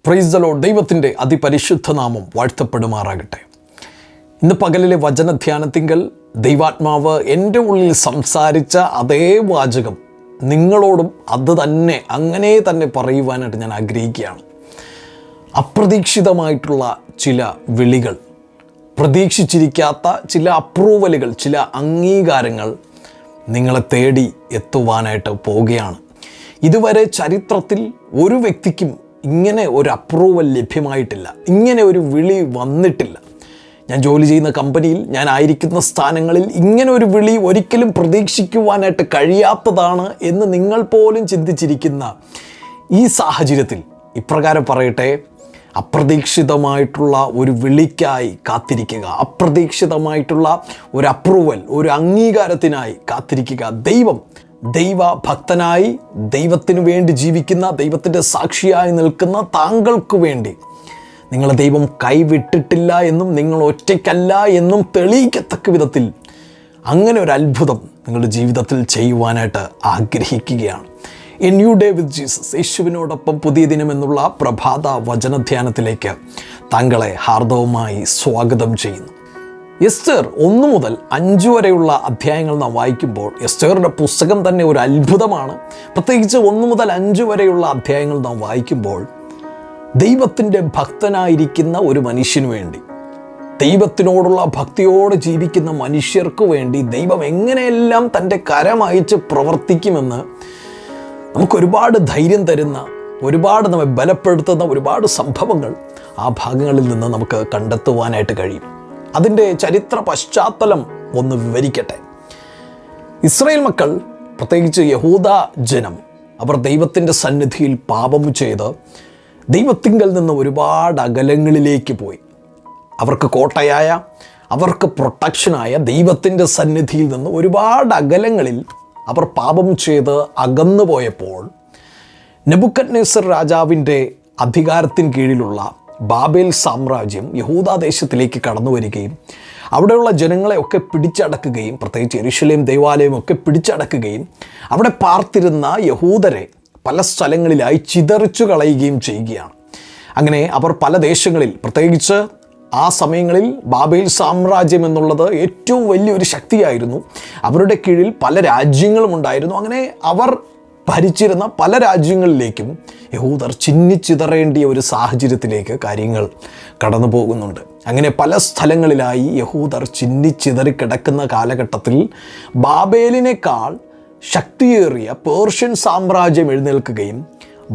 Praise the Lord. ദൈവത്തിൻ്റെ അതിപരിശുദ്ധ നാമം വാഴ്ത്തപ്പെടുമാറാകട്ടെ. ഇന്ന് പകലിലെ വചനധ്യാനത്തിങ്കൽ ദൈവാത്മാവ് എൻ്റെ ഉള്ളിൽ സംസാരിച്ച അതേ വാചകം നിങ്ങളോടും അത് തന്നെ അങ്ങനെ തന്നെ പറയുവാനായിട്ട് ഞാൻ ആഗ്രഹിക്കുകയാണ്. അപ്രതീക്ഷിതമായിട്ടുള്ള ചില വിളികൾ, പ്രതീക്ഷിച്ചിരിക്കാത്ത ചില അപ്രൂവലുകൾ, ചില അംഗീകാരങ്ങൾ നിങ്ങളെ തേടി എത്തുവാനായിട്ട് പോവുകയാണ്. ഇതുവരെ ചരിത്രത്തിൽ ഒരു വ്യക്തിക്കും ഇങ്ങനെ ഒരു അപ്രൂവൽ ലഭ്യമായിട്ടില്ല, ഇങ്ങനെ ഒരു വിളി വന്നിട്ടില്ല. ഞാൻ ജോലി ചെയ്യുന്ന കമ്പനിയിൽ, ഞാൻ ആയിരിക്കുന്ന സ്ഥാനങ്ങളിൽ ഇങ്ങനെ ഒരു വിളി ഒരിക്കലും പ്രതീക്ഷിക്കുവാനായിട്ട് കഴിയാത്തതാണ് എന്ന് നിങ്ങൾ പോലും ചിന്തിച്ചിരിക്കുന്ന ഈ സാഹചര്യത്തിൽ ഇപ്രകാരം പറയട്ടെ, അപ്രതീക്ഷിതമായിട്ടുള്ള ഒരു വിളിക്കായി കാത്തിരിക്കുക, അപ്രതീക്ഷിതമായിട്ടുള്ള ഒരു അപ്രൂവൽ, ഒരു അംഗീകാരത്തിനായി കാത്തിരിക്കുക. ദൈവഭക്തനായി ദൈവത്തിനു വേണ്ടി ജീവിക്കുന്ന, ദൈവത്തിൻ്റെ സാക്ഷിയായി നിൽക്കുന്ന താങ്കൾക്ക് വേണ്ടി നിങ്ങളെ ദൈവം കൈവിട്ടിട്ടില്ല എന്നും നിങ്ങൾ ഒറ്റയ്ക്കല്ല എന്നും തെളിയിക്കത്തക്ക വിധത്തിൽ അങ്ങനെ ഒരു അത്ഭുതം നിങ്ങളുടെ ജീവിതത്തിൽ ചെയ്യുവാനായിട്ട് ആഗ്രഹിക്കുകയാണ്. A new day with Jesus, യേശുവിനോടൊപ്പം പുതിയ ദിനം എന്നുള്ള പ്രഭാത വചനധ്യാനത്തിലേക്ക് താങ്കളെ ഹാർദവമായി സ്വാഗതം ചെയ്യുന്നു. എസ്തേർ 1 മുതൽ 5 വരെയുള്ള അധ്യായങ്ങൾ നാം വായിക്കുമ്പോൾ എസ്തേറിൻ്റെ പുസ്തകം തന്നെ ഒരു അത്ഭുതമാണ്. പ്രത്യേകിച്ച് 1 മുതൽ 5 വരെയുള്ള അധ്യായങ്ങൾ നാം വായിക്കുമ്പോൾ ദൈവത്തിൻ്റെ ഭക്തനായിരിക്കുന്ന ഒരു മനുഷ്യന് വേണ്ടി, ദൈവത്തിനോടുള്ള ഭക്തിയോടെ ജീവിക്കുന്ന മനുഷ്യർക്ക് വേണ്ടി ദൈവം എങ്ങനെയെല്ലാം തൻ്റെ കരമയച്ച് പ്രവർത്തിക്കുമെന്ന് നമുക്കൊരുപാട് ധൈര്യം തരുന്ന, ഒരുപാട് നമ്മെ ബലപ്പെടുത്തുന്ന ഒരുപാട് സംഭവങ്ങൾ ആ ഭാഗങ്ങളിൽ നിന്ന് നമുക്ക് കണ്ടെത്തുവാനായിട്ട് കഴിയും. അതിൻ്റെ ചരിത്ര പശ്ചാത്തലം ഒന്ന് വിവരിക്കട്ടെ. ഇസ്രായേൽ മക്കൾ, പ്രത്യേകിച്ച് യഹൂദ ജനം, അവർ ദൈവത്തിൻ്റെ സന്നിധിയിൽ പാപം ചെയ്ത് ദൈവത്തിങ്കൽ നിന്ന് ഒരുപാട് അകലങ്ങളിലേക്ക് പോയി. അവർക്ക് കോട്ടയായ, അവർക്ക് പ്രൊട്ടക്ഷനായ ദൈവത്തിൻ്റെ സന്നിധിയിൽ നിന്ന് ഒരുപാട് അകലങ്ങളിൽ അവർ പാപം ചെയ്ത് അകന്നു പോയപ്പോൾ നെബൂഖദ്നേസർ രാജാവിൻ്റെ അധികാരത്തിന് കീഴിലുള്ള ബാബേൽ സാമ്രാജ്യം യഹൂദാദേശത്തിലേക്ക് കടന്നു വരികയും അവിടെയുള്ള ജനങ്ങളെയൊക്കെ പിടിച്ചടക്കുകയും, പ്രത്യേകിച്ച് യെരൂശലേം ദേവാലയം ഒക്കെ പിടിച്ചടക്കുകയും അവിടെ പാർത്തിരുന്ന യഹൂദരെ പല സ്ഥലങ്ങളിലായി ചിതറിച്ചു കളയുകയും ചെയ്യുകയാണ്. അങ്ങനെ അവർ പല ദേശങ്ങളിൽ, പ്രത്യേകിച്ച് ആ സമയങ്ങളിൽ ബാബേൽ സാമ്രാജ്യം എന്നുള്ളത് ഏറ്റവും വലിയൊരു ശക്തിയായിരുന്നു. അവരുടെ കീഴിൽ പല രാജ്യങ്ങളും ഉണ്ടായിരുന്നു. അങ്ങനെ അവർ ഭരിച്ചിരുന്ന പല രാജ്യങ്ങളിലേക്കും യഹൂദർ ചിന്നിച്ചിതറേണ്ടിയ ഒരു സാഹചര്യത്തിലേക്ക് കാര്യങ്ങൾ കടന്നു പോകുന്നുണ്ട്. അങ്ങനെ പല സ്ഥലങ്ങളിലായി യഹൂദർ ചിന്നിച്ചിതറിക്കിടക്കുന്ന കാലഘട്ടത്തിൽ ബാബേലിനേക്കാൾ ശക്തിയേറിയ പേർഷ്യൻ സാമ്രാജ്യം എഴുന്നേൽക്കുകയും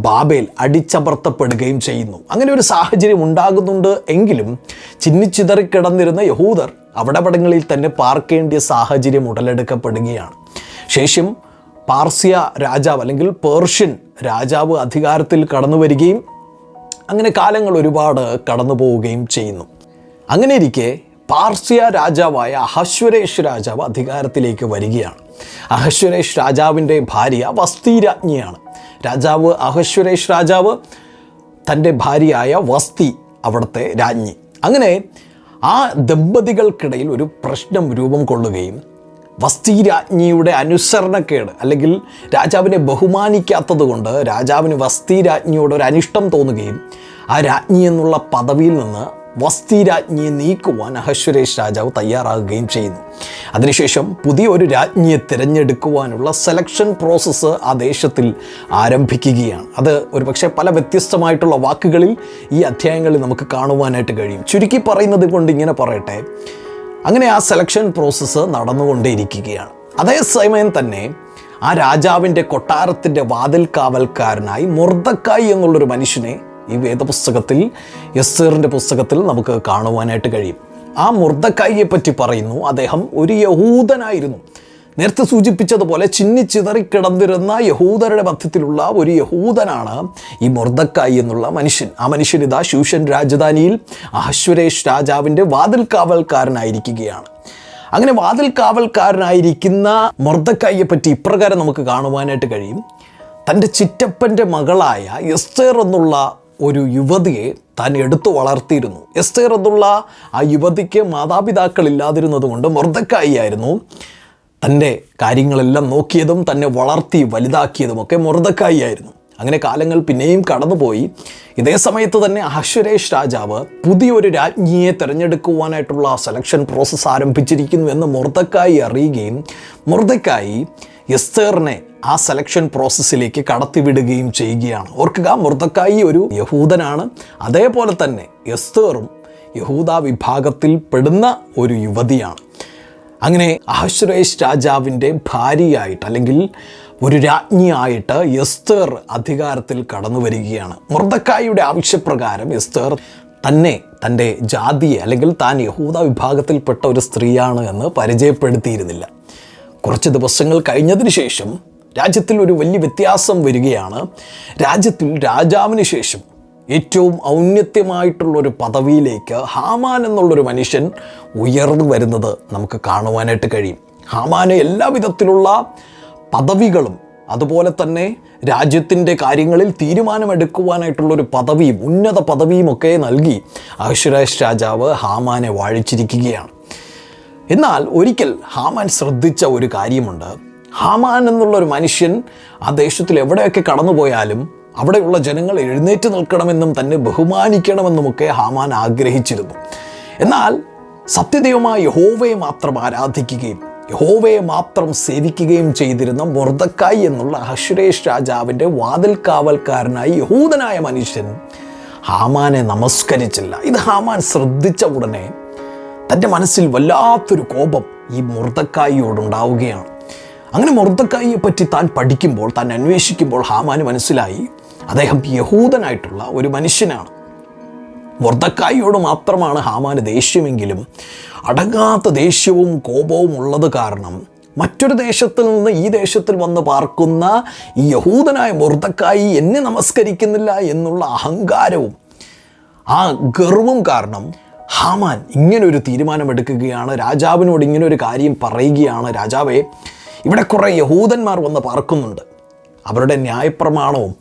ബാബേൽ അടിച്ചമർത്തപ്പെടുകയും ചെയ്യുന്നു. അങ്ങനെ ഒരു സാഹചര്യം ഉണ്ടാകുന്നുണ്ട്. എങ്കിലും ചിന്നിച്ചിതറിക്കിടന്നിരുന്ന യഹൂദർ അവിടങ്ങളിൽ തന്നെ പാർക്കേണ്ടിയ സാഹചര്യം ഉടലെടുക്കപ്പെടുകയാണ്. ശേഷം പാർസ്യ രാജാവ് അല്ലെങ്കിൽ പേർഷ്യൻ രാജാവ് അധികാരത്തിൽ കടന്നു വരികയും അങ്ങനെ കാലങ്ങൾ ഒരുപാട് കടന്നു പോവുകയും ചെയ്യുന്നു. അങ്ങനെ ഇരിക്കെ പാർസ്യ രാജാവായ അഹശ്വേരോഷ് രാജാവ് അധികാരത്തിലേക്ക് വരികയാണ്. അഹശ്വേരോഷ് രാജാവിൻ്റെ ഭാര്യ വസ്തി രാജ്ഞിയാണ്. രാജാവ് അഹശ്വേരോഷ് രാജാവ് തൻ്റെ ഭാര്യയായ വസ്തി അവിടുത്തെ രാജ്ഞി. അങ്ങനെ ആ ദമ്പതികൾക്കിടയിൽ ഒരു പ്രശ്നം രൂപം കൊള്ളുകയും വസ്തി രാജ്ഞിയുടെ അനുസരണക്കേട് അല്ലെങ്കിൽ രാജാവിനെ ബഹുമാനിക്കാത്തത് കൊണ്ട് രാജാവിന് വസ്തി രാജ്ഞിയോട് ഒരു അനിഷ്ടം തോന്നുകയും ആ രാജ്ഞി എന്നുള്ള പദവിയിൽ നിന്ന് വസ്തി രാജ്ഞിയെ നീക്കുവാൻ അഹശ്വേരോഷ് രാജാവ് തയ്യാറാകുകയും ചെയ്യുന്നു. അതിനുശേഷം പുതിയ ഒരു രാജ്ഞിയെ തിരഞ്ഞെടുക്കുവാനുള്ള സെലക്ഷൻ പ്രോസസ്സ് ആ ദേശത്തിൽ ആരംഭിക്കുകയാണ്. അത് ഒരുപക്ഷെ പല വ്യത്യസ്തമായിട്ടുള്ള വാക്കുകളിൽ ഈ അധ്യായങ്ങളിൽ നമുക്ക് കാണുവാനായിട്ട് കഴിയും. ചുരുക്കി പറയുന്നത് കൊണ്ട് ഇങ്ങനെ പറയട്ടെ, അങ്ങനെ ആ സെലക്ഷൻ പ്രോസസ്സ് നടന്നുകൊണ്ടേയിരിക്കുകയാണ്. അതേസമയം തന്നെ ആ രാജാവിൻ്റെ കൊട്ടാരത്തിൻ്റെ വാതിൽ കാവൽക്കാരനായി മൊർദെഖായി എന്നുള്ളൊരു മനുഷ്യനെ ഈ വേദപുസ്തകത്തിൽ, എസ്തേറിൻ്റെ പുസ്തകത്തിൽ നമുക്ക് കാണുവാനായിട്ട് കഴിയും. ആ മൊർദെഖായിയെ പറ്റി പറയുന്നു, അദ്ദേഹം ഒരു യഹൂദനായിരുന്നു. നേരത്തെ സൂചിപ്പിച്ചതുപോലെ ചിന്നിച്ചിതറിക്കിടന്നിരുന്ന യഹൂദരുടെ മധ്യത്തിലുള്ള ഒരു യഹൂദനാണ് ഈ മൊർദെഖായി എന്നുള്ള മനുഷ്യൻ. ആ മനുഷ്യൻ ഇതാ ശൂഷൻ രാജധാനിയിൽ അഹശ്വേരോഷ് രാജാവിൻ്റെ വാതിൽ കാവൽക്കാരനായിരിക്കുകയാണ്. അങ്ങനെ വാതിൽ കാവൽക്കാരനായിരിക്കുന്ന മൊർദെഖായിയെ പറ്റി ഇപ്രകാരം നമുക്ക് കാണുവാനായിട്ട് കഴിയും. തൻ്റെ ചിറ്റപ്പൻ്റെ മകളായ എസ്തേർ എന്നുള്ള ഒരു യുവതിയെ താൻ എടുത്തു വളർത്തിയിരുന്നു. എസ്തേർ എന്നുള്ള ആ യുവതിക്ക് മാതാപിതാക്കളില്ലാതിരുന്നത് കൊണ്ട് മൊർദെഖായി ആയിരുന്നു തൻ്റെ കാര്യങ്ങളെല്ലാം നോക്കിയതും തന്നെ വളർത്തി വലുതാക്കിയതുമൊക്കെ മൊർദെഖായി ആയിരുന്നു. അങ്ങനെ കാലങ്ങൾ പിന്നെയും കടന്നുപോയി. ഇതേ സമയത്ത് തന്നെ അഹശ്വേരോഷ് രാജാവ് പുതിയൊരു രാജ്ഞിയെ തിരഞ്ഞെടുക്കുവാനായിട്ടുള്ള സെലക്ഷൻ പ്രോസസ്സ് ആരംഭിച്ചിരിക്കുന്നു എന്ന് മൊർദെഖായി അറിയുകയും മൊർദെഖായി എസ്തേറിനെ ആ സെലക്ഷൻ പ്രോസസ്സിലേക്ക് കടത്തിവിടുകയും ചെയ്യുകയാണ്. ഓർക്കുക, മൊർദെഖായി ഒരു യഹൂദനാണ്. അതേപോലെ തന്നെ എസ്തേറും യഹൂദ വിഭാഗത്തിൽ പെടുന്ന ഒരു യുവതിയാണ്. അങ്ങനെ അഹശ്വേരോഷ് രാജാവിൻ്റെ ഭാര്യയായിട്ട് അല്ലെങ്കിൽ ഒരു രാജ്ഞിയായിട്ട് എസ്തേർ അധികാരത്തിൽ കടന്നു വരികയാണ്. മൊർദെഖായിയുടെ ആവശ്യപ്രകാരം എസ്തേർ തന്നെ തൻ്റെ ജാതിയെ അല്ലെങ്കിൽ താൻ യഹൂദ വിഭാഗത്തിൽപ്പെട്ട ഒരു സ്ത്രീയാണ് എന്ന് പരിചയപ്പെടുത്തിയിരുന്നില്ല. കുറച്ച് ദിവസങ്ങൾ കഴിഞ്ഞതിന് ശേഷം രാജ്യത്തിൽ ഒരു വലിയ വ്യത്യാസം വരികയാണ്. രാജ്യത്തിൽ രാജാവിന് ശേഷം ഏറ്റവും ഔന്നത്യമായിട്ടുള്ളൊരു പദവിയിലേക്ക് ഹാമാൻ എന്നുള്ളൊരു മനുഷ്യൻ ഉയർന്നു വരുന്നത് നമുക്ക് കാണുവാനായിട്ട് കഴിയും. ഹാമാന് എല്ലാ വിധത്തിലുള്ള പദവികളും അതുപോലെ തന്നെ രാജ്യത്തിൻ്റെ കാര്യങ്ങളിൽ തീരുമാനമെടുക്കുവാനായിട്ടുള്ളൊരു പദവിയും ഉന്നത പദവിയുമൊക്കെ നൽകി അഹശ്വേരോഷ് രാജാവ് ഹാമാനെ വാഴിച്ചിരിക്കുകയാണ്. എന്നാൽ ഒരിക്കൽ ഹാമാൻ ശ്രദ്ധിച്ച ഒരു കാര്യമുണ്ട്. ഹാമാൻ എന്നുള്ളൊരു മനുഷ്യൻ ആ ദേശത്തിൽ എവിടെയൊക്കെ കടന്നുപോയാലും അവിടെയുള്ള ജനങ്ങൾ എഴുന്നേറ്റ് നിൽക്കണമെന്നും തന്നെ ബഹുമാനിക്കണമെന്നുമൊക്കെ ഹാമാൻ ആഗ്രഹിച്ചിരുന്നു. എന്നാൽ സത്യദൈവമായ യഹോവയെ മാത്രം ആരാധിക്കുകയും യഹോവയെ മാത്രം സേവിക്കുകയും ചെയ്തിരുന്ന മൊർദെഖായി എന്നുള്ള അഹശ്വേരോഷ് രാജാവിൻ്റെ വാതിൽ കാവൽക്കാരനായി യഹൂദനായ മനുഷ്യൻ ഹാമാനെ നമസ്കരിച്ചില്ല. ഇത് ഹാമാൻ ശ്രദ്ധിച്ച ഉടനെ തൻ്റെ മനസ്സിൽ വല്ലാത്തൊരു കോപം ഈ മൊർദെഖായിയോടുണ്ടാവുകയാണ്. അങ്ങനെ മൊർദെഖായിയെ പറ്റി താൻ പഠിക്കുമ്പോൾ, താൻ അന്വേഷിക്കുമ്പോൾ ഹാമാന് മനസ്സിലായി അദ്ദേഹം യഹൂദനായിട്ടുള്ള ഒരു മനുഷ്യനാണ്. മൊർദെഖായിയോട് മാത്രമാണ് ഹാമാന് ദേഷ്യമെങ്കിലും അടങ്ങാത്ത ദേഷ്യവും കോപവും ഉള്ളത് കാരണം മറ്റൊരു ദേശത്തിൽ നിന്ന് ഈ ദേശത്തിൽ വന്ന് പാർക്കുന്ന ഈ യഹൂദനായ മൊർദെഖായി എന്നെ നമസ്കരിക്കുന്നില്ല എന്നുള്ള അഹങ്കാരവും ആ ഗർവവും കാരണം ഹാമാൻ ഇങ്ങനൊരു തീരുമാനമെടുക്കുകയാണ്. രാജാവിനോട് ഇങ്ങനൊരു കാര്യം പറയുകയാണ്: രാജാവേ, ഇവിടെ കുറേ യഹൂദന്മാർ വന്ന് പാർക്കുന്നുണ്ട്. അവരുടെ ന്യായപ്രമാണവും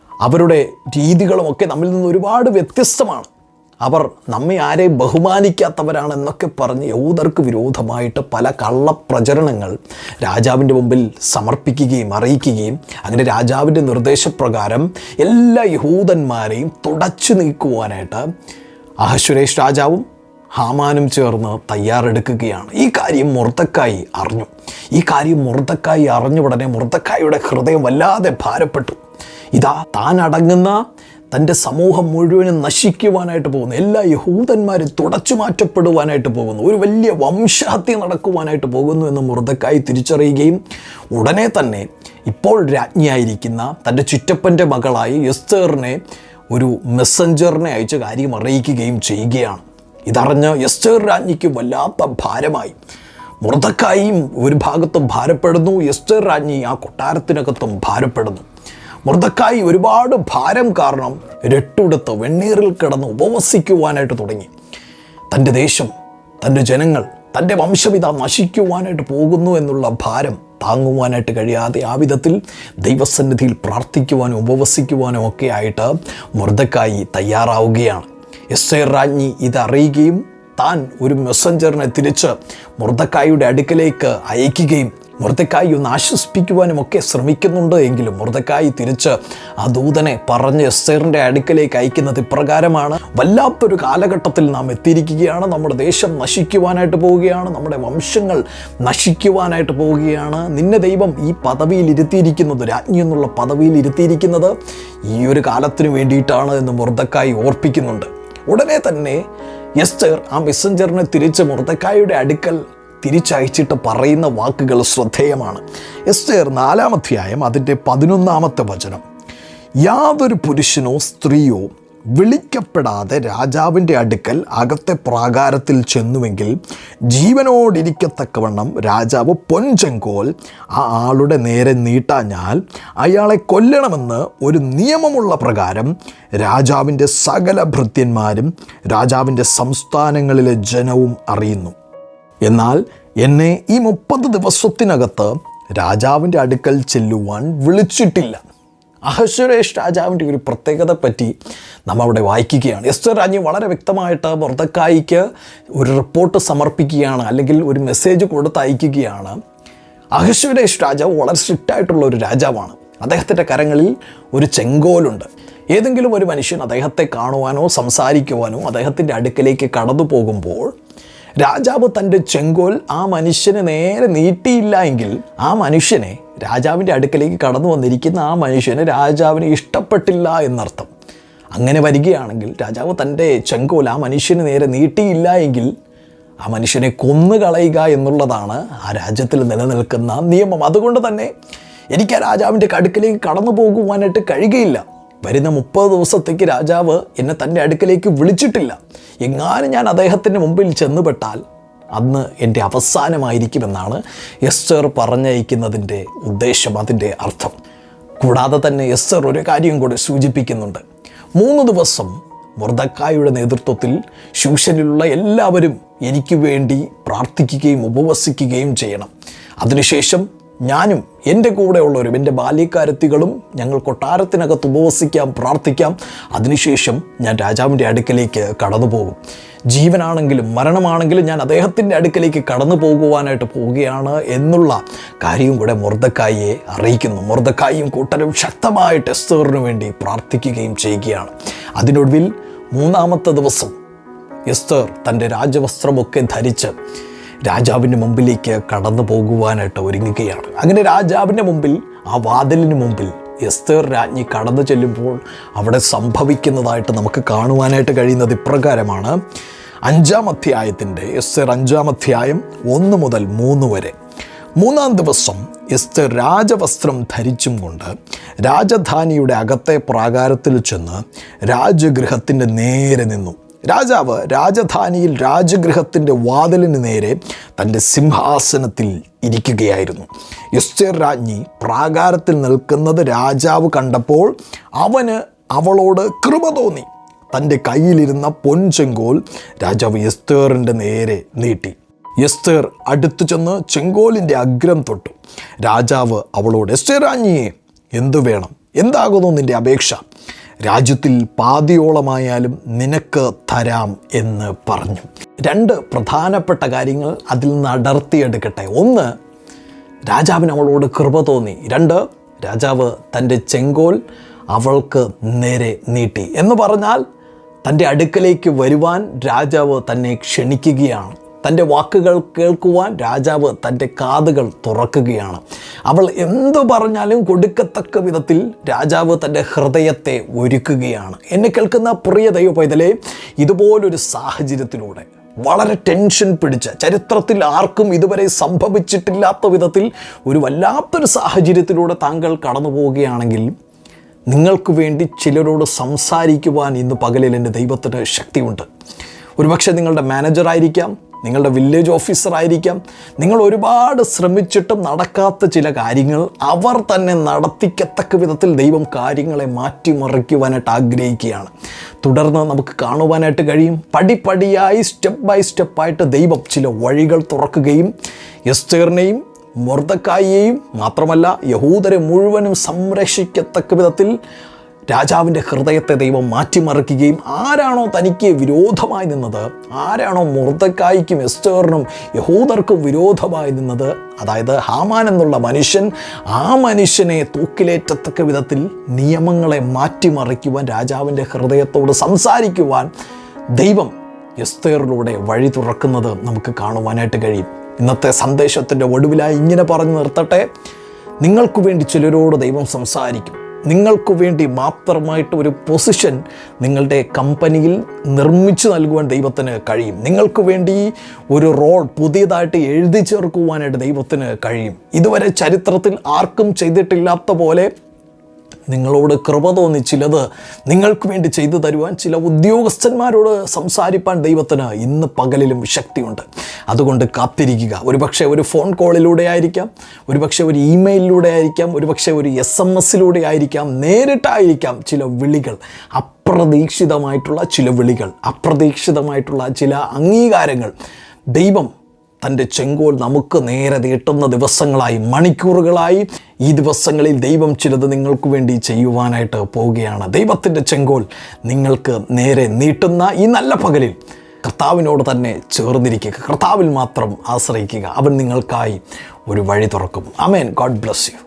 അവരുടെ രീതികളുമൊക്കെ നമ്മിൽ നിന്ന് ഒരുപാട് വ്യത്യസ്തമാണ്. അവർ നമ്മെ ആരെയും ബഹുമാനിക്കാത്തവരാണെന്നൊക്കെ പറഞ്ഞ് യഹൂദർക്ക് വിരോധമായിട്ട് പല കള്ളപ്രചരണങ്ങൾ രാജാവിൻ്റെ മുമ്പിൽ സമർപ്പിക്കുകയും അറിയിക്കുകയും അങ്ങനെ രാജാവിൻ്റെ നിർദ്ദേശപ്രകാരം എല്ലാ യഹൂദന്മാരെയും തുടച്ചു നീക്കുവാനായിട്ട് അഹശ്വേരോഷ് രാജാവും ഹാമാനും ചേർന്ന് തയ്യാറെടുക്കുകയാണ്. ഈ കാര്യം മൊർദെഖായി അറിഞ്ഞു. ഈ കാര്യം മൊർദെഖായി അറിഞ്ഞ ഉടനെ മൊർദെഖായിയുടെ ഹൃദയം വല്ലാതെ ഭാരപ്പെട്ടു. ഇതാ താൻ അടങ്ങുന്ന തൻ്റെ സമൂഹം മുഴുവനും നശിക്കുവാനായിട്ട് പോകുന്നു. എല്ലാ യഹൂദന്മാരും തുടച്ചു മാറ്റപ്പെടുവാനായിട്ട് പോകുന്നു. ഒരു വലിയ വംശഹത്യ നടക്കുവാനായിട്ട് പോകുന്നു എന്ന് മൊർദെഖായി തിരിച്ചറിയുകയും ഉടനെ തന്നെ ഇപ്പോൾ രാജ്ഞിയായിരിക്കുന്ന തൻ്റെ ചുറ്റപ്പൻ്റെ മകളായി എസ്തേറിനെ ഒരു മെസ്സഞ്ചറിനെ അയച്ച് കാര്യം അറിയിക്കുകയും ചെയ്യുകയാണ്. ഇതറിഞ്ഞ് എസ്തേർ രാജ്ഞിക്ക് വല്ലാത്ത ഭാരമായി. മൊർദെഖായിയും ഒരു ഭാഗത്തും ഭാരപ്പെടുന്നു, എസ്തേർ രാജ്ഞി ആ കൊട്ടാരത്തിനകത്തും ഭാരപ്പെടുന്നു. മൊർദെഖായി ഒരുപാട് ഭാരം കാരണം രട്ടുടുത്ത് വെണ്ണീറിൽ കിടന്ന് ഉപവസിക്കുവാനായിട്ട് തുടങ്ങി. തൻ്റെ ദേശം, തൻ്റെ ജനങ്ങൾ, തൻ്റെ വംശപിത നശിക്കുവാനായിട്ട് പോകുന്നു എന്നുള്ള ഭാരം താങ്ങുവാനായിട്ട് കഴിയാതെ ആ വിധത്തിൽ ദൈവസന്നിധിയിൽ പ്രാർത്ഥിക്കുവാനും ഉപവസിക്കുവാനും ഒക്കെ ആയിട്ട് മൊർദെഖായി തയ്യാറാവുകയാണ്. എസ്തേർ രാജ്ഞി ഇതറിയുകയും താൻ ഒരു മെസ്സഞ്ചറിനെ തിരിച്ച് മൊർദെഖായിയുടെ അടുക്കലേക്ക് അയക്കുകയും മൊർദെഖായി ഒന്ന് ആശ്വസിപ്പിക്കുവാനും ഒക്കെ ശ്രമിക്കുന്നുണ്ട്. എങ്കിലും മൊർദെഖായി തിരിച്ച് ആ ദൂതനെ പറഞ്ഞ് എസ്തേറിൻ്റെ അടുക്കലേക്ക് അയക്കുന്നത് ഇപ്രകാരമാണ്: വല്ലാത്തൊരു കാലഘട്ടത്തിൽ നാം എത്തിയിരിക്കുകയാണ്. നമ്മുടെ ദേശം നശിക്കുവാനായിട്ട് പോവുകയാണ്. നമ്മുടെ വംശങ്ങൾ നശിക്കുവാനായിട്ട് പോവുകയാണ്. നിന്നെ ദൈവം ഈ പദവിയിൽ ഇരുത്തിയിരിക്കുന്നത്, രാജ്ഞി എന്നുള്ള പദവിയിൽ ഇരുത്തിയിരിക്കുന്നത് ഈ ഒരു കാലത്തിന് വേണ്ടിയിട്ടാണ് എന്ന് മൊർദെഖായി ഓർപ്പിക്കുന്നുണ്ട്. ഉടനെ തന്നെ എസ്തേർ ആ മെസ്സഞ്ചറിനെ തിരിച്ച് മൊർദെഖായിയുടെ അടുക്കൽ തിരിച്ചയച്ചിട്ട് പറയുന്ന വാക്കുകൾ ശ്രദ്ധേയമാണ്. എസ്തേർ 4-ാം അധ്യായം അതിൻ്റെ 11-ാമത്തെ വചനം: യാതൊരു പുരുഷനോ സ്ത്രീയോ വിളിക്കപ്പെടാതെ രാജാവിൻ്റെ അടുക്കൽ അകത്തെ പ്രാകാരത്തിൽ ചെന്നുവെങ്കിൽ ജീവനോടിരിക്കത്തക്കവണ്ണം രാജാവ് പൊൻചെങ്കോൽ ആ ആളുടെ നേരെ നീട്ടാഞ്ഞാൽ അയാളെ കൊല്ലണമെന്ന് ഒരു നിയമമുള്ള പ്രകാരം രാജാവിൻ്റെ സകല ഭൃത്യന്മാരും രാജാവിൻ്റെ സംസ്ഥാനങ്ങളിലെ ജനവും അറിയുന്നു. എന്നാൽ എന്നെ ഈ 30 ദിവസത്തിനകത്ത് രാജാവിൻ്റെ അടുക്കൽ ചെല്ലുവാൻ വിളിച്ചിട്ടില്ല. അഹശ്വേരോഷ് രാജാവിൻ്റെ ഒരു പ്രത്യേകത പറ്റി നാം അവിടെ വായിക്കുകയാണ്. എസ്തേർ രാജ്ഞി വളരെ വ്യക്തമായിട്ട് മൊർദെഖായിക്ക് ഒരു റിപ്പോർട്ട് സമർപ്പിക്കുകയാണ്, അല്ലെങ്കിൽ ഒരു മെസ്സേജ് കൊടുത്തയക്കുകയാണ്. അഹശ്വേരോഷ് രാജാവ് വളരെ സ്ട്രിക്റ്റായിട്ടുള്ള ഒരു രാജാവാണ്. അദ്ദേഹത്തിൻ്റെ കരങ്ങളിൽ ഒരു ചെങ്കോലുണ്ട്. ഏതെങ്കിലും ഒരു മനുഷ്യൻ അദ്ദേഹത്തെ കാണുവാനോ സംസാരിക്കുവാനോ അദ്ദേഹത്തിൻ്റെ അടുക്കലേക്ക് കടന്നു പോകുമ്പോൾ രാജാവ് തൻ്റെ ചെങ്കോൽ ആ മനുഷ്യന് നേരെ നീട്ടിയില്ല എങ്കിൽ ആ മനുഷ്യനെ, രാജാവിൻ്റെ അടുക്കലേക്ക് കടന്നു വന്നിരിക്കുന്ന ആ മനുഷ്യന് രാജാവിന് ഇഷ്ടപ്പെട്ടില്ല എന്നർത്ഥം. അങ്ങനെ വരികയാണെങ്കിൽ രാജാവ് തൻ്റെ ചെങ്കോൽ ആ മനുഷ്യന് നേരെ നീട്ടിയില്ല എങ്കിൽ ആ മനുഷ്യനെ കൊന്നുകളയുക എന്നുള്ളതാണ് ആ രാജ്യത്തിൽ നിലനിൽക്കുന്ന നിയമം. അതുകൊണ്ട് തന്നെ എനിക്ക് ആ രാജാവിൻ്റെ അടുക്കലേക്ക് കടന്നു പോകുവാനായിട്ട് കഴിയുകയില്ല. വരുന്ന 30 ദിവസത്തേക്ക് രാജാവ് എന്നെ തൻ്റെ അടുക്കലേക്ക് വിളിച്ചിട്ടില്ല. എങ്ങാനും ഞാൻ അദ്ദേഹത്തിൻ്റെ മുമ്പിൽ ചെന്നുപെട്ടാൽ അന്ന് എൻ്റെ അവസാനമായിരിക്കുമെന്നാണ് എസ്തർ പറഞ്ഞയക്കുന്നതിൻ്റെ ഉദ്ദേശം, അതിൻ്റെ അർത്ഥം. കൂടാതെ തന്നെ എസ്തർ ഒരു കാര്യം കൂടി സൂചിപ്പിക്കുന്നുണ്ട്. 3 ദിവസം മൊർദെഖായിയുടെ നേതൃത്വത്തിൽ ശൂശനിലുള്ള എല്ലാവരും എനിക്ക് വേണ്ടി പ്രാർത്ഥിക്കുകയും ഉപവസിക്കുകയും ചെയ്യണം. അതിനുശേഷം ഞാനും എൻ്റെ കൂടെയുള്ളവരും, എൻ്റെ ബാല്യക്കാരത്തികളും ഞങ്ങൾ കൊട്ടാരത്തിനകത്ത് ഉപവസിക്കാം, പ്രാർത്ഥിക്കാം. അതിനുശേഷം ഞാൻ രാജാവിൻ്റെ അടുക്കലേക്ക് കടന്നു പോകും. ജീവനാണെങ്കിലും മരണമാണെങ്കിലും ഞാൻ അദ്ദേഹത്തിൻ്റെ അടുക്കലേക്ക് കടന്നു പോകുവാനായിട്ട് പോവുകയാണ് എന്നുള്ള കാര്യം കൂടെ മൊർദെഖായിയെ അറിയിക്കുന്നു. മൊർദെഖായിയും കൂട്ടരും ശക്തമായിട്ട് എസ്തറിനു വേണ്ടി പ്രാർത്ഥിക്കുകയും ചെയ്യുകയാണ്. അതിനൊടുവിൽ 3-ാമത്തെ ദിവസം എസ്തർ തൻ്റെ രാജവസ്ത്രമൊക്കെ ധരിച്ച് രാജാവിൻ്റെ മുമ്പിലേക്ക് കടന്നു പോകുവാനായിട്ട് ഒരുങ്ങുകയാണ്. അങ്ങനെ രാജാവിൻ്റെ മുമ്പിൽ, ആ വാതിലിന് മുമ്പിൽ എസ്തർ രാജ്ഞി കടന്നു ചെല്ലുമ്പോൾ അവിടെ സംഭവിക്കുന്നതായിട്ട് നമുക്ക് കാണുവാനായിട്ട് കഴിയുന്നത് ഇപ്രകാരമാണ്. 5-ാം അധ്യായത്തിൻ്റെ എസ്തർ 5-ാം അധ്യായം 1 മുതൽ 3 വരെ. 3-ാം ദിവസം എസ്തർ രാജവസ്ത്രം ധരിച്ചും കൊണ്ട് രാജധാനിയുടെ അകത്തെ പ്രാകാരത്തിൽ ചെന്ന് രാജഗൃഹത്തിൻ്റെ നേരെ നിന്നു. രാജാവ് രാജധാനിയിൽ രാജഗൃഹത്തിൻ്റെ വാതിലിന് നേരെ തൻ്റെ സിംഹാസനത്തിൽ ഇരിക്കുകയായിരുന്നു. എസ്തർ രാജ്ഞി പ്രാകാരത്തിൽ നിൽക്കുന്നത് രാജാവ് കണ്ടപ്പോൾ അവന് അവളോട് കൃപ തോന്നി. തൻ്റെ കയ്യിലിരുന്ന പൊൻചെങ്കോൽ രാജാവ് എസ്തറിൻ്റെ നേരെ നീട്ടി. എസ്തർ അടുത്തു ചെന്ന് ചെങ്കോലിൻ്റെ അഗ്രം തൊട്ടു. രാജാവ് അവളോട്, എസ്തർ രാജ്ഞിയെ, എന്തു വേണം? എന്താകുന്നു നിൻ്റെ അപേക്ഷ? രാജ്യത്തിൽ പാതിയോളമായാലും നിനക്ക് തരാം എന്ന് പറഞ്ഞു. 2 പ്രധാനപ്പെട്ട കാര്യങ്ങൾ അതിൽ നിന്ന് അടർത്തിയെടുക്കട്ടെ. 1, രാജാവിന് അവളോട് കൃപ തോന്നി. 2, രാജാവ് തൻ്റെ ചെങ്കോൽ അവൾക്ക് നേരെ നീട്ടി. എന്ന് പറഞ്ഞാൽ തൻ്റെ അടുക്കലേക്ക് വരുവാൻ രാജാവ് തന്നെ ക്ഷണിക്കുകയാണ്. തൻ്റെ വാക്കുകൾ കേൾക്കുവാൻ രാജാവ് തൻ്റെ കാതുകൾ തുറക്കുകയാണ്. അവൾ എന്തു പറഞ്ഞാലും കൊടുക്കത്തക്ക വിധത്തിൽ രാജാവ് തൻ്റെ ഹൃദയത്തെ ഒരുക്കുകയാണ്. എന്നെ കേൾക്കുന്ന പ്രിയ ദൈവപൈതലേ, ഇതുപോലൊരു സാഹചര്യത്തിലൂടെ വളരെ ടെൻഷൻ പിടിച്ച, ചരിത്രത്തിൽ ആർക്കും ഇതുവരെ സംഭവിച്ചിട്ടില്ലാത്ത വിധത്തിൽ ഒരു വല്ലാത്തൊരു സാഹചര്യത്തിലൂടെ താങ്കൾ കടന്നു പോവുകയാണെങ്കിൽ നിങ്ങൾക്ക് വേണ്ടി ചിലരോട് സംസാരിക്കുവാൻ ഇന്ന് പകലിൽ എൻ്റെ ദൈവത്തിന് ശക്തിയുണ്ട്. ഒരുപക്ഷെ നിങ്ങളുടെ മാനേജറായിരിക്കാം, നിങ്ങളുടെ വില്ലേജ് ഓഫീസറായിരിക്കാം. നിങ്ങൾ ഒരുപാട് ശ്രമിച്ചിട്ടും നടക്കാത്ത ചില കാര്യങ്ങൾ അവർ തന്നെ നടത്തിക്കത്തക്ക വിധത്തിൽ ദൈവം കാര്യങ്ങളെ മാറ്റിമറിക്കുവാനായിട്ട് ആഗ്രഹിക്കുകയാണ്. തുടർന്ന് നമുക്ക് കാണുവാനായിട്ട് കഴിയും, പടിപടിയായി സ്റ്റെപ്പ് ബൈ സ്റ്റെപ്പായിട്ട് ദൈവം ചില വഴികൾ തുറക്കുകയും എസ്തറിനെയും മൊർദെഖായിയെയും മാത്രമല്ല യഹൂദരെ മുഴുവനും സംരക്ഷിക്കത്തക്ക വിധത്തിൽ രാജാവിൻ്റെ ഹൃദയത്തെ ദൈവം മാറ്റിമറിക്കുകയും ആരാണോ തനിക്ക് വിരോധമായി നിന്നത്, ആരാണോ മൊർദെഖായിക്കും എസ്തറിനും യഹൂദർക്കും വിരോധമായി നിന്നത്, അതായത് ഹാമാൻ എന്നുള്ള മനുഷ്യൻ, ആ മനുഷ്യനെ തൂക്കിലേറ്റത്തക്ക വിധത്തിൽ നിയമങ്ങളെ മാറ്റിമറിക്കുവാൻ, രാജാവിൻ്റെ ഹൃദയത്തോട് സംസാരിക്കുവാൻ ദൈവം എസ്തറിലൂടെ വഴി തുറക്കുന്നത് നമുക്ക് കാണുവാനായിട്ട് കഴിയും. ഇന്നത്തെ സന്ദേശത്തിൻ്റെ ഒടുവിലായി ഇങ്ങനെ പറഞ്ഞു നിർത്തട്ടെ, നിങ്ങൾക്ക് വേണ്ടി ചിലരോട് ദൈവം സംസാരിക്കും. നിങ്ങൾക്ക് വേണ്ടി മാത്രമായിട്ട് ഒരു പൊസിഷൻ നിങ്ങളുടെ കമ്പനിയിൽ നിർമ്മിച്ചു നൽകുവാൻ ദൈവത്തിന് കഴിയും. നിങ്ങൾക്ക് വേണ്ടി ഒരു റോൾ പുതിയതായിട്ട് എഴുതി ചേർക്കുവാനായിട്ട് ദൈവത്തിന് കഴിയും. ഇതുവരെ ചരിത്രത്തിൽ ആർക്കും ചെയ്തിട്ടില്ലാത്ത പോലെ നിങ്ങളോട് കൃപ തോന്നി ചിലത് നിങ്ങൾക്ക് വേണ്ടി ചെയ്തു തരുവാൻ ചില ഉദ്യോഗസ്ഥന്മാരോട് സംസാരിപ്പാൻ ദൈവത്തിന് ഇന്ന് പകലിലും ശക്തിയുണ്ട്. അതുകൊണ്ട് കാത്തിരിക്കുക. ഒരുപക്ഷെ ഒരു ഫോൺ കോളിലൂടെ ആയിരിക്കാം, ഒരുപക്ഷെ ഒരു ഇമെയിലിലൂടെ ആയിരിക്കാം, ഒരുപക്ഷെ ഒരു SMS ആയിരിക്കാം, നേരിട്ടായിരിക്കാം ചില വിളികൾ, അപ്രതീക്ഷിതമായിട്ടുള്ള ചില വിളികൾ, അപ്രതീക്ഷിതമായിട്ടുള്ള ചില അംഗീകാരങ്ങൾ ദൈവം തൻ്റെ ചെങ്കോൽ നമുക്ക് നേരെ നീട്ടുന്ന ദിവസങ്ങളായി, മണിക്കൂറുകളായി ഈ ദിവസങ്ങളിൽ ദൈവം ചിലത് നിങ്ങൾക്ക് വേണ്ടി ചെയ്യുവാനായിട്ട് പോവുകയാണ്. ദൈവത്തിൻ്റെ ചെങ്കോൽ നിങ്ങൾക്ക് നേരെ നീട്ടുന്ന ഈ നല്ല പകലിൽ കർത്താവിനോട് തന്നെ ചേർന്നിരിക്കുക, കർത്താവിൽ മാത്രം ആശ്രയിക്കുക. അവൻ നിങ്ങൾക്കായി ഒരു വഴി തുറക്കും. ആമേൻ. God bless U.